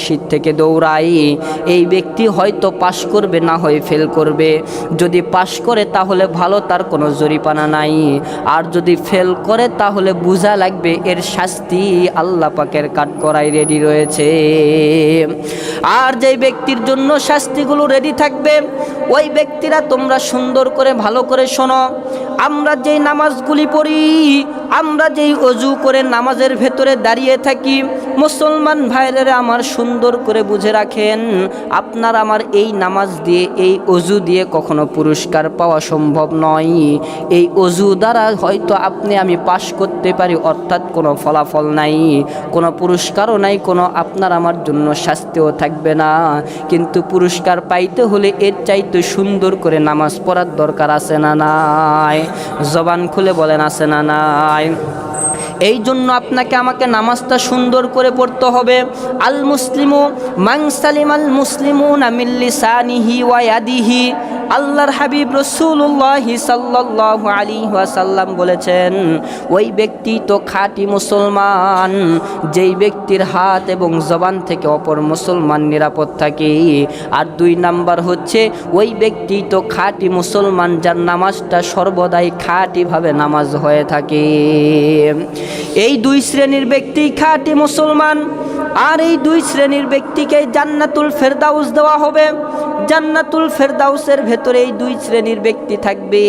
মসজিদ থেকে দৌড়ায়, এই ব্যক্তি হয়তো পাশ করবে, না হয় ফেল করবে। যদি পাশ করে তাহলে ভালো, তার কোনো জরিমানা নাই। আর যদি ফেল করে তাহলে বোঝা লাগবে এর শাস্তি আল্লাহ পাকের কাঠগড়ায় রেডি রয়েছে। আর যেই ব্যক্তির জন্য শাস্তিগুলো রেডি থাকবে, ওই ব্যক্তিরা তোমরা সুন্দর করে ভালো করে শোনো। আমরা যেই নামাজগুলি পড়ি, আমরা যেই অজু করে নামাজের ভেতরে দাঁড়িয়ে থাকি, মুসলমান ভাইরা আমার সুন্দর করে বুঝে রাখেন, আপনার আমার এই নামাজ দিয়ে, এই অজু দিয়ে কখনো পুরস্কার পাওয়া সম্ভব নয়। এই অজু দ্বারা হয়তো আপনি আমি পাশ করতে পারি, অর্থাৎ কোনো ফলাফল নাই, কোনো পুরস্কারও নাই, কোনো আপনার আমার জন্য শাস্তিও থাকবে না। কিন্তু পুরস্কার পাইতে হলে এর চাইতে সুন্দর করে নামাজ পড়ার দরকার আছে না নাই? জবান খুলে বলেন আছে না নাই? এই জন্য আপনাকে আমাকে নামাজটা সুন্দর করে পড়তে হবে। আল মুসলিমু মান সালিমাল মুসলিমুনা মিন লিসানিহি ওয়া ইয়াদিহি। আল্লাহর হাবিব রাসূলুল্লাহ সাল্লাল্লাহু আলাইহি ওয়াসাল্লাম বলেছেন, ওই ব্যক্তি তো খাঁটি মুসলমান যেই ব্যক্তির হাত এবং জবান থেকে অপর মুসলমান নিরাপদ থাকে। আর 2 নাম্বার হচ্ছে, ওই ব্যক্তি তো খাঁটি মুসলমান যার নামাজটা সর্বদাই খাঁটিভাবে নামাজ হয়ে থাকে। এই 2 শ্রেণীর ব্যক্তি খাঁটি মুসলমান। আর এই 2 শ্রেণীর ব্যক্তিকে জান্নাতুল ফেরদাউস দেওয়া হবে। জান্নাতুল ফেরদাউসের ভেতরে এই 2 শ্রেণীর ব্যক্তি থাকবে।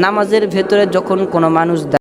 নামাজের ভেতরে যখন কোনো মানুষ